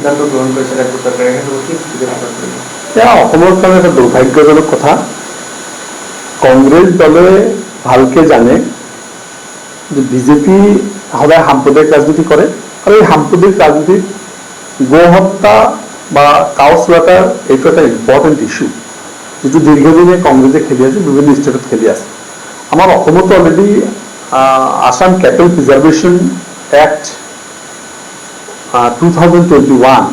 সিদ্ধান্ত গ্ৰহণ কৰেছে ৰাজ্য সৰকাৰ, এখানে কি প্ৰকাশ কৰবে? এটা অসমৰ কাৰণে এটা দুৰ্ভাগ্যজনক কথা। কংগ্ৰেছ দলে ভালকে জানে যে বিজেপি সদায় সাম্প্ৰদায়িক ৰাজনীতি কৰে আৰু এই সাম্প্ৰদায়িক ৰাজনীতিত গো হত্যা বা কাউ স্লাটাৰ এইটো এটা ইম্পৰ্টেণ্ট ইছ্যু, যিটো দীৰ্ঘদিনে কংগ্ৰেছে খেলি আছে, বিভিন্ন ষ্টেটত খেলি আছে। আমাৰ অসমতো already Assam cattle preservation act 2021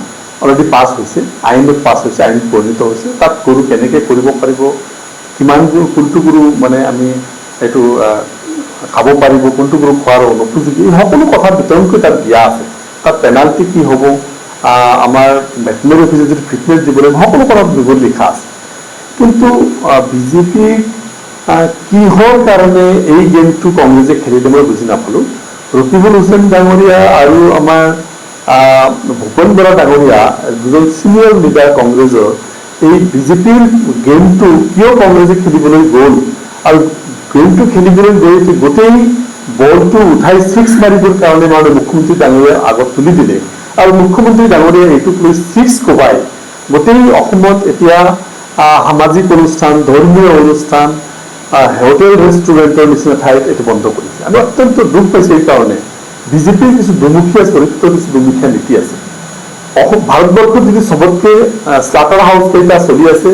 already pass হৈছে, আইনত পাছ হৈছে, আইনত পৰিণত হৈছে। তাত গৰু কেনেকৈ কৰিব পাৰিব, কিমান গৰু, কোনটো গৰু মানে আমি এইটো খাব পাৰিব, কোনটো গৰু খোৱাৰ অনুপযোগী, এই সকলো কথা বিতৰণকৈ তাত দিয়া আছে। তাত পেনাল্টি কি হ'ব, আমাৰ ভেটেনেৰী অফিচে যদি ফিটনেছ দিব লাগিব, সকলো কথা বিৱৰণ লিখা আছে। কিন্তু বিজেপি কিহৰ কাৰণে এই গেমটো কংগ্ৰেছে খেলিলে মই বুজি নাপালোঁ। ৰকিবুল হুছেইন ডাঙৰীয়া আৰু আমাৰ ভূপেন বৰা ডাঙৰীয়া দুজন চিনিয়ৰ লিডাৰ কংগ্ৰেছৰ এই বিজেপিৰ গেমটো কিয় কংগ্ৰেছে খেলিবলৈ গ'ল, আৰু গেমটো খেলিবলৈ গৈ গোটেই বলটো উঠাই ছিক্স মাৰিবৰ কাৰণে মানে মুখ্যমন্ত্ৰী ডাঙৰীয়াৰ আগত তুলি দিলে, আৰু মুখ্যমন্ত্ৰী ডাঙৰীয়াই এইটোক লৈ ছিক্স কোবাই গোটেই অসমত এতিয়া সামাজিক অনুষ্ঠান, ধৰ্মীয় অনুষ্ঠান, হোটেল ৰেষ্টুৰেণ্টৰ নিচিনা ঠাইত এইটো বন্ধ কৰিছে। আমি অত্যন্ত দুখ পাইছোঁ এই কাৰণে। বিজেপিৰ কিছু দুমুখীয়া চৰিত্ৰ, কিছু দুমুখীয়া নীতি আছে। ভাৰতবৰ্ষত যদি চবতকৈ স্লাটাৰ হাউচ কেইটা চলি আছে,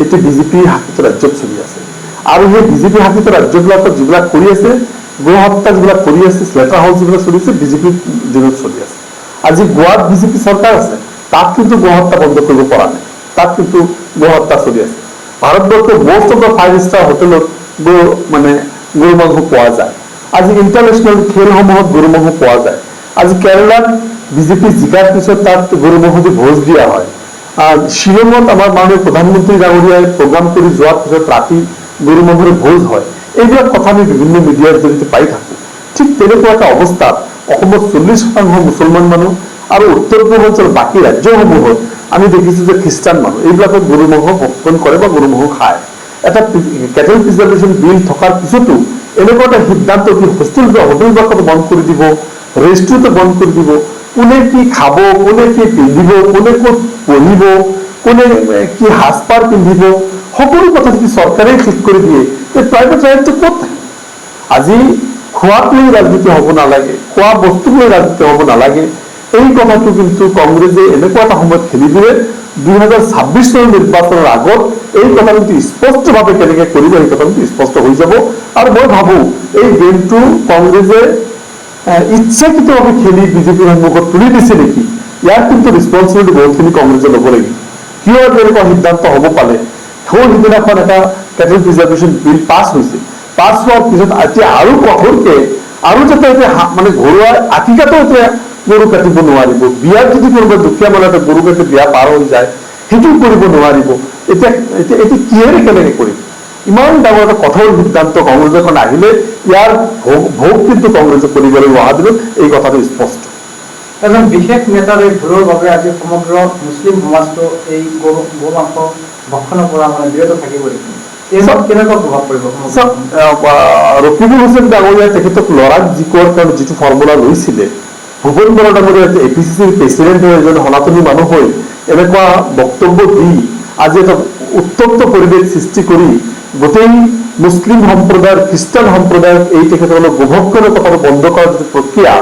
এইটো বিজেপিৰ শাসিত ৰাজ্যত চলি আছে। আৰু সেই বিজেপি শাসিত ৰাজ্যবিলাকত যিবিলাক কৰি আছে, গো হত্যা যিবিলাক কৰি আছে, স্লাটাৰ হাউচ যিবিলাক চলি আছে, বিজেপিৰ দিনত চলি আছে। আজি গোৱাত বিজেপি চৰকাৰ আছে, তাত কিন্তু গো হত্যা বন্ধ কৰিব পৰা নাই, তাত কিন্তু গো হত্যা চলি আছে। ভাৰতবৰ্ষৰ মোষ্ট অফ দ্য 5 ষ্টাৰ হোটেলত গৰু মাংস পোৱা যায়। আজি ইণ্টাৰনেশ্যনেল খেলসমূহত গৰু মাংস পোৱা যায়। আজি কেৰালাত বিজেপি জিকাৰ পিছত তাত গৰু মাংস দি ভোজ দিয়া হয়। শ্বিলঙত আমাৰ মাননীয় প্ৰধানমন্ত্ৰী ডাঙৰীয়াই প্ৰগ্ৰাম কৰি যোৱাৰ পিছত ৰাতি গৰু মাংসৰে ভোজ হয়। এইবিলাক কথা আমি বিভিন্ন মিডিয়াৰ জৰিয়তে পাই থাকোঁ। ঠিক তেনেকুৱা এটা অৱস্থাত অসমত 40% মুছলমান মানুহ আৰু উত্তৰ পূৰ্বাঞ্চলৰ বাকী ৰাজ্যসমূহত আমি দেখিছোঁ যে খ্ৰীষ্টান মানুহ এইবিলাকত গৰু মাংস ভক্ষণ কৰে বা গৰু মাংস খায়। এটা কেটেল প্ৰিজাৰ্ভেশ্যন বিল থকাৰ পিছতো এনেকুৱা এটা সিদ্ধান্ত কি হোটেলবিলাকত বন্ধ কৰি দিব, ৰেষ্টুৰেণ্টত বন্ধ কৰি দিব, কোনে কি খাব, কোনে কি পিন্ধিব, কোনে ক'ত পঢ়িব, কোনে কি সাজপাৰ পিন্ধিব, সকলো কথা যদি চৰকাৰে ঠিক কৰি দিয়ে, প্ৰাইভেট ৰাইটটো ক'ত থাকে? আজি খোৱাক লৈ ৰাজনীতি হ'ব নালাগে, খোৱা বস্তুক লৈ ৰাজনীতি হ'ব নালাগে, এই কথাটো কিন্তু কংগ্ৰেছে এনেকুৱা এটা সময়ত খেলি দিলে। 2026 চনৰ নিৰ্বাচনৰ আগত এই কথা কিন্তু স্পষ্টভাৱে কেনেকৈ কৰিব, এই কথা কিন্তু স্পষ্ট হৈ যাব। আৰু মই ভাবোঁ এই গেমটো কংগ্ৰেছে ইচ্ছাকৃতভাৱে খেলি বিজেপিৰ সন্মুখত তুলি দিছে নেকি, ইয়াৰ কিন্তু ৰেছপনচিবিলিটি বহুতখিনি কংগ্ৰেছে ল'ব লাগিব। কিয় তেনেকুৱা সিদ্ধান্ত হ'ব পালে? সিদিনাখন এটা কেটেল প্ৰিজাৰ্ভেশ্যন বিল পাছ হৈছে, পাছ হোৱাৰ পিছত এতিয়া আৰু কঠোৰকৈ আৰু যাতে এতিয়া ঘৰুৱা আকিকাতো এতিয়া গৰু কাটিব নোৱাৰিব, বিয়াত যদি কোনোবা দুখীয়া মানুহ এটা গৰু কাটি বিয়া পাৰ হৈ যায় সেইটো কৰিব নোৱাৰিব। এতিয়া কিহেৰে কেনেকৈ কৰিম? ইমান ডাঙৰ এটা কঠোৰ সিদ্ধান্ত কংগ্ৰেছখন আহিলে ইয়াৰ ভোগ কিন্তু কংগ্ৰেছে কৰিব লাগিব অহা দিনত, এই কথাটো স্পষ্ট। এজন বিশেষ নেতাৰ এই ভুলৰ বাবে আজি সমগ্ৰ মুছলিম সমাজটো এই গো মাংস ভক্ষণৰ পৰা বিৰত থাকিব নেকি? কেনেকুৱা প্ৰভাৱ পৰিব? ৰকিবুল হুছেইন ডাঙৰীয়াই তেখেতক লৰাক জিকোৱাৰ কাৰণে যিটো ফৰ্মুলা লৈছিলে, ভূপেন বৰা ডাঙৰীয়া APCCৰ প্ৰেচিডেণ্ট হৈ এজন সনাতনী মানুহ হৈ এনেকুৱা বক্তব্য দি আজি এটা উত্তপ্ত পৰিৱেশ সৃষ্টি কৰি গোটেই মুছলিম সম্প্ৰদায়ৰ, খ্ৰীষ্টান সম্প্ৰদায়ক এই তেখেতসকলক গোভক্ষণৰ কথাটো বন্ধ কৰাৰ যিটো প্ৰক্ৰিয়া,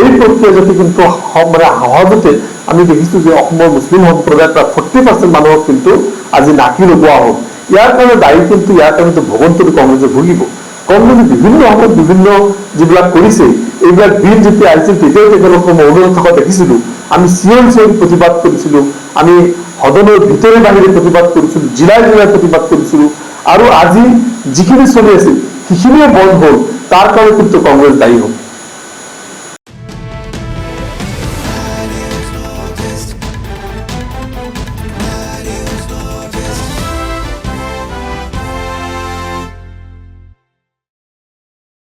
এই প্ৰক্ৰিয়া যদি কিন্তু সহজতে আমি দেখিছোঁ যে অসমৰ মুছলিম সম্প্ৰদায়ৰ প্ৰায় 40% মানুহক কিন্তু আজি নাকি লগোৱা হ'ল। ইয়াৰ কাৰণে দায়ী কিন্তু ইয়াৰ কাৰণে ভগৱন্তটো কংগ্ৰেছে ভুগিব। কংগ্ৰেছে বিভিন্ন সময়ত বিভিন্ন যিবিলাক কৰিছে, এইবিলাক বিল যেতিয়া আহিছিল তেতিয়াও তেখেতলোকক মই অনুৰোধ থকা দেখিছিলোঁ। আমি চিঞৰ প্ৰতিবাদ কৰিছিলোঁ, আমি সদনৰ ভিতৰে বাহিৰে প্ৰতিবাদ কৰিছিলোঁ, জিলাই জিলাই প্ৰতিবাদ কৰিছিলোঁ, আৰু আজি যিখিনি চলি আছিল সেইখিনিয়ে বন্ধ হ'ল, তাৰ কাৰণে কিন্তু কংগ্ৰেছ দায়ী হ'ব।